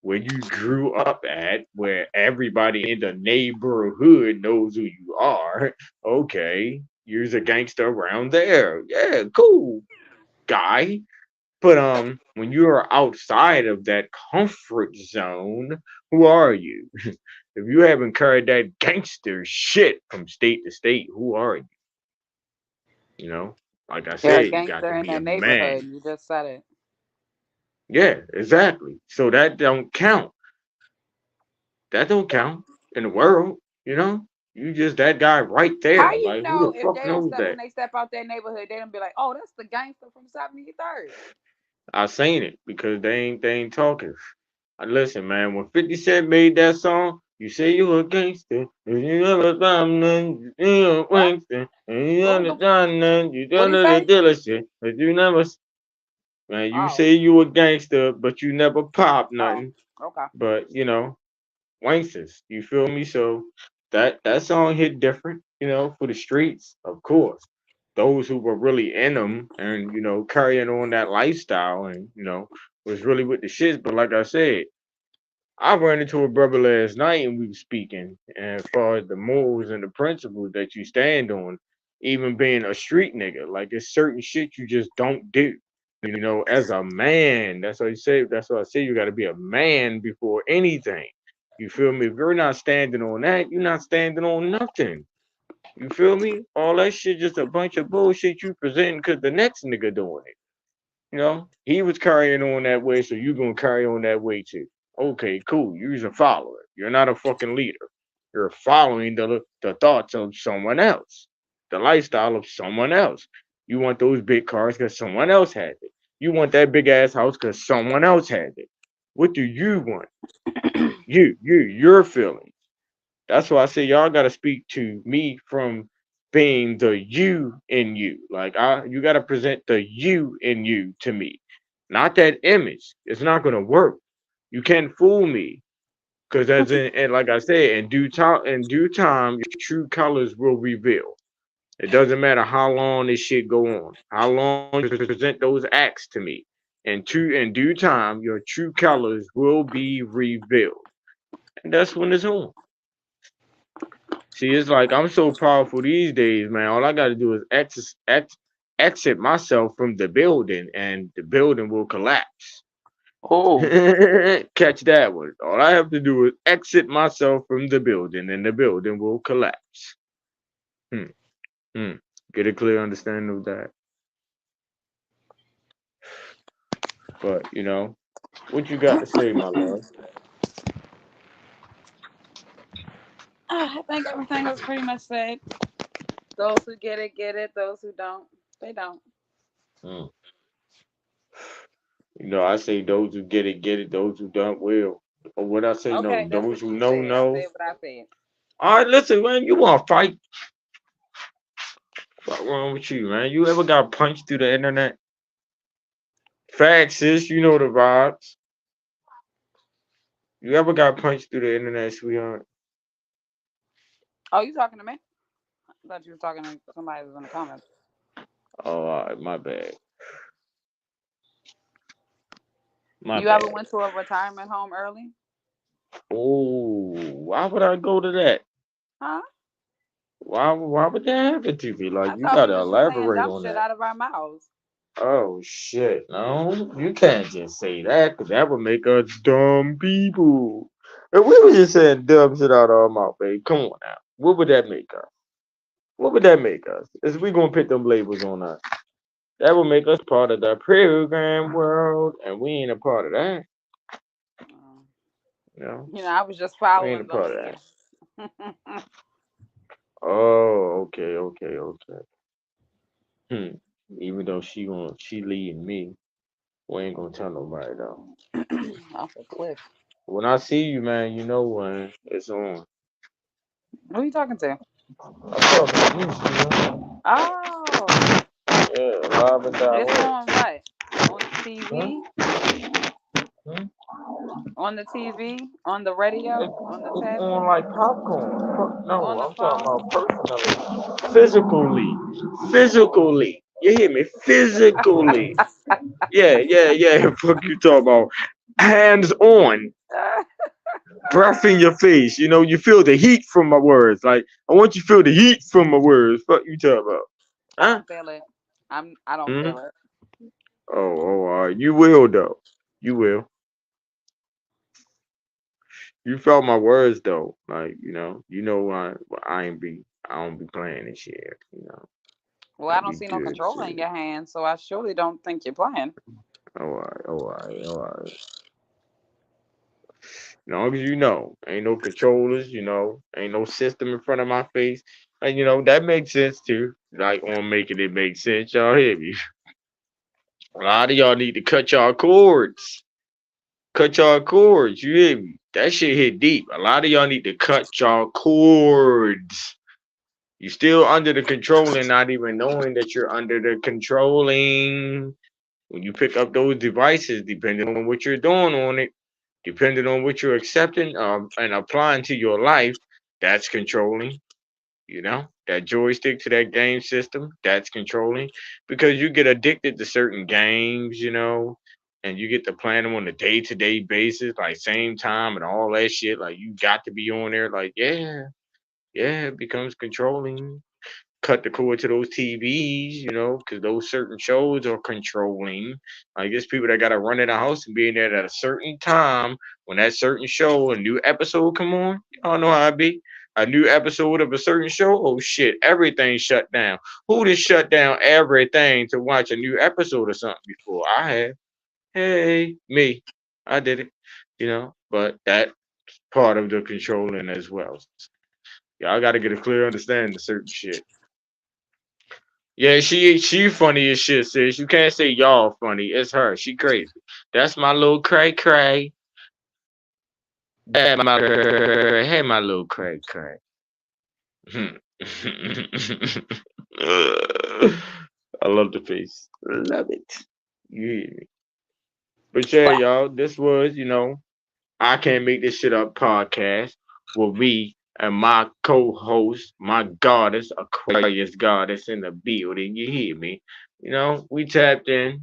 where you grew up at, where everybody in the neighborhood knows who you are. Okay, you're a gangster around there. Yeah, cool, guy. But when you are outside of that comfort zone, who are you? If you haven't carried that gangster shit from state to state, who are you? You know, like I You're a said, you got gangster to in be a that neighborhood. man. You just said it. Yeah, exactly. So that don't count. That don't count in the world. You know, you just that guy right How there. you Like who the know if fuck they don't knows step when that? they step out that neighborhood, they don't be like, oh, that's the gangster from 73rd. I seen it because they ain't talking. Listen, man, when 50 Cent made that song, you say you a gangster, and you never done nothing, you a What? gangster, and you What was never the? done nothing, you What done he the say? dealer shit, but you never, man, you Oh, say you a gangster, but you never pop oh, nothing, okay. but, wanksters, you feel me? So that song hit different, for the streets, of course. Those who were really in them and, carrying on that lifestyle and, was really with the shits. But like I said, I ran into a brother last night and we were speaking as far as the morals and the principles that you stand on, even being a street nigga. Like it's certain shit you just don't do. As a man, that's what I say. That's why I say you gotta be a man before anything. You feel me? If you're not standing on that, you're not standing on nothing. You feel me? All that shit just a bunch of bullshit you presenting because the next nigga doing it. He was carrying on that way, so you gonna carry on that way too. Okay, cool. You're a follower. You're not a fucking leader. You're following the thoughts of someone else, the lifestyle of someone else. You want those big cars because someone else had it. You want that big ass house because someone else had it. What do you want? Your feelings. That's why I say y'all gotta speak to me from being the you in you. Like you gotta present the you in you to me. Not that image. It's not gonna work. You can't fool me. Cause and like I said, in due time, your true colors will reveal. It doesn't matter how long this shit go on, how long you present those acts to me. And in due time, your true colors will be revealed. And that's when it's on. See, it's like I'm so powerful these days, man. All I got to do is exit myself from the building, and the building will collapse. Oh, Catch that one. All I have to do is exit myself from the building, and the building will collapse. Hmm. Hmm. Get a clear understanding of that. But what you got to say, my love? I think everything was pretty much said. Those who get it. Those who don't, they don't. Mm. I say those who get it. Those who don't will. Or what I say, no. Okay, that's Those what who you know, said. I know. said what I said. All right, listen, man. You want to fight? What's wrong with you, man? You ever got punched through the internet? Facts, sis. You know the vibes. You ever got punched through the internet, sweetheart? Oh, you talking to me? I thought you were talking to somebody who was in the comments. Oh, all right, my bad. My You ever bad. went to a retirement home early? Oh, why would I go to that? Huh? Why would that happen to me? Like, I you thought we gotta was just saying elaborate dumb on shit that. out of our mouths. Oh shit, no, you can't just say that, 'cause that would make us dumb people. If we were just saying dumb shit out of our mouth, babe, come on now. What would that make us? What would that make us? Is we gonna put them labels on us? That would make us part of the program world, and we ain't a part of that. Um, You know, I was just we ain't a following the part of that. lead. Oh, okay, okay, okay. Hmm. Even though she leading me, we ain't gonna tell nobody though. Off a cliff. When I see you, man, you know when it's on. Who are you talking to? I'm talking to you, Steven. Oh, Yeah, live and it's direct. on what? On the Hmm? TV? Hmm? On the TV? On the radio? On the It's tablet? on like popcorn. No, On the I'm talking phone? about personally. Physically. Physically. You hear me? Physically. Yeah, yeah, yeah. Fuck you talking about. Hands on. Breath in your face. You feel the heat from my words. Like, I want you to feel the heat from my words. Fuck you talking about. I Huh? don't feel it. I don't Hmm? feel it. Oh, all right. You will, though. You will. You felt my words though, like I don't be playing this shit. Well, I I don't be see no good control in shit. your hand, so I surely don't think you're playing. All right, all right, all right. As long as you know, ain't no controllers, ain't no system in front of my face, and that makes sense too. Like on making it make sense, y'all hear me? A lot of y'all need to cut y'all cords. Cut y'all cords, you hear me? That shit hit deep. A lot of y'all need to cut y'all cords. You still under the controlling, not even knowing that you're under the controlling. When you pick up those devices, depending on what you're doing on it, depending on what you're accepting and applying to your life, that's controlling. That joystick to that game system, that's controlling because you get addicted to certain games, and you get to plan them on a day-to-day basis, like same time and all that shit. Like you got to be on there. Like yeah, it becomes controlling. Cut the cord to those TVs, because those certain shows are controlling. Like there's people that gotta run in the house and be in there at a certain time when that certain show, a new episode come on. Y'all know how it be. A new episode of a certain show, oh shit, everything shut down. Who just shut down everything to watch a new episode or something before? I have. Hey, me. I did it. But that part of the controlling as well. Y'all gotta get a clear understanding of certain shit. Yeah, she funny as shit, sis. You can't say y'all funny. It's her. She crazy. That's my little cray cray. Hey, my little cray cray. I love the face. Love it. You hear me? But yeah, What? y'all, this was, I Can't Make This Shit Up podcast with me and my co-host, my goddess, Aquarius goddess in the building. You hear me? We tapped in.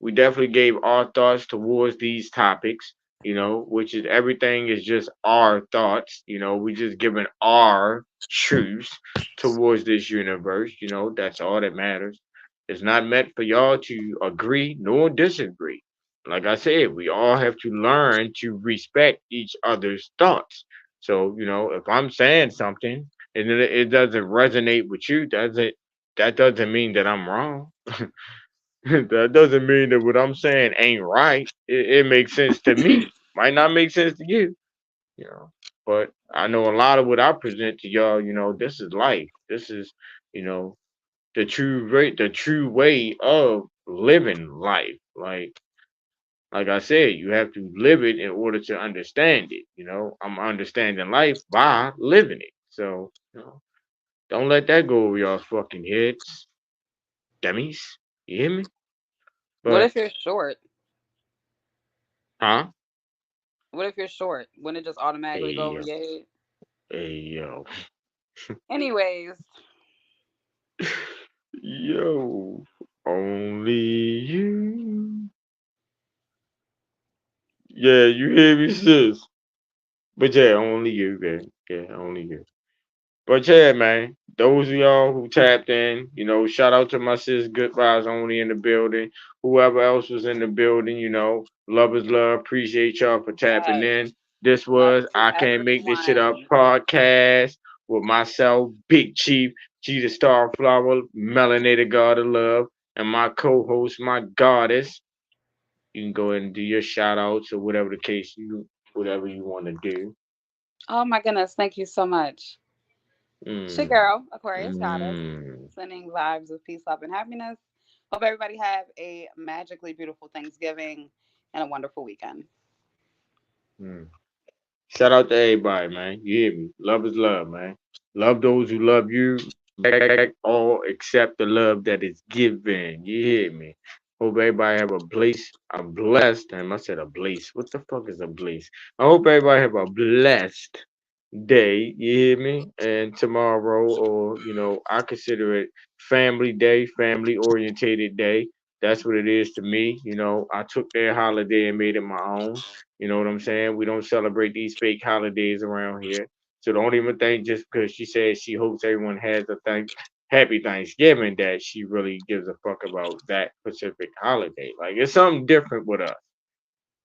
We definitely gave our thoughts towards these topics, which is everything is just our thoughts. We just giving our truths towards this universe. That's all that matters. It's not meant for y'all to agree nor disagree. Like I said, we all have to learn to respect each other's thoughts. So, if I'm saying something and it doesn't resonate with you, that doesn't mean that I'm wrong. That doesn't mean that what I'm saying ain't right. It makes sense to me. Might not make sense to you. You know. But I know a lot of what I present to y'all, this is life. This is, you know, the true way of living life. Like I said, you have to live it in order to understand it. I'm understanding life by living it. So, don't let that go over y'all fucking heads, dummies. You hear me? What But, if you're short? huh? What if you're short? Wouldn't it just automatically go Hey, over your head? yo. Anyways, Yo, only you. Yeah, you hear me, sis? But yeah, only you, man. Yeah, only you. But yeah, man, those of y'all who tapped in, shout out to my sis, Good Vibes Only in the building. Whoever else was in the building, love is love. Appreciate y'all for tapping yes, in. This love was to I Can't Make This Shit Up everyone. podcast with myself, Big Chief, G the Starflower, Melanated God of Love, and my co-host, my goddess. You can go ahead and do your shout outs or whatever the case whatever you want to do. Oh my goodness, thank you so much. It's your Mm, girl, Aquarius Goddess, mm, sending vibes of peace, love, and happiness. Hope everybody have a magically beautiful Thanksgiving and a wonderful weekend. mm. Shout out to everybody, man. You hear me? Love is love, man. Love those who love you. All except the love that is given. You hear me? Hope everybody have a blessed, damn, I said a blaze. What the fuck is a blaze? I hope everybody have a blessed day. You hear me? And tomorrow, or, I consider it family day, family orientated day. That's what it is to me. I took their holiday and made it my own. You know what I'm saying? We don't celebrate these fake holidays around here. So don't even think just because she says she hopes everyone has a happy Thanksgiving that she really gives a fuck about that specific holiday. Like it's something different with us.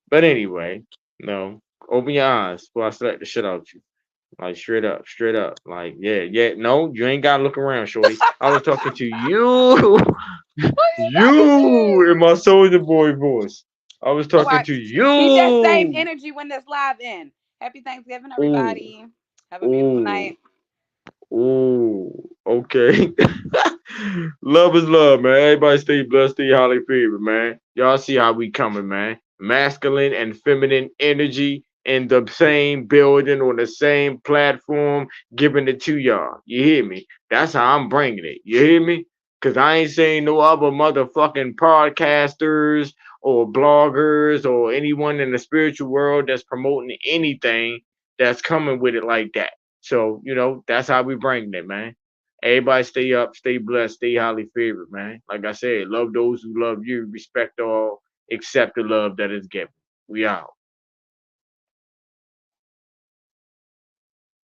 But anyway, no. Open your eyes before I slap the shit out you. Like straight up, straight up. Like, yeah, yeah. No, you ain't gotta look around, shorty. I was talking to you. Who are you talking You in to? my soldier boy voice. I was Oh, talking to keep that same you. energy when this live in. Happy Thanksgiving, Ooh, everybody. Have a beautiful ooh, night. ooh. Okay. Love is love, man. Everybody stay blessed, stay highly favored, man. Y'all see how we coming, man. Masculine and feminine energy in the same building on the same platform, giving it to y'all. You hear me? That's how I'm bringing it. You hear me? Cause I ain't saying no other motherfucking podcasters or bloggers or anyone in the spiritual world that's promoting anything that's coming with it like that. So, that's how we bring it, man. Everybody stay up, stay blessed, stay highly favored, man. Like I said, love those who love you, respect all, accept the love that is given. We out.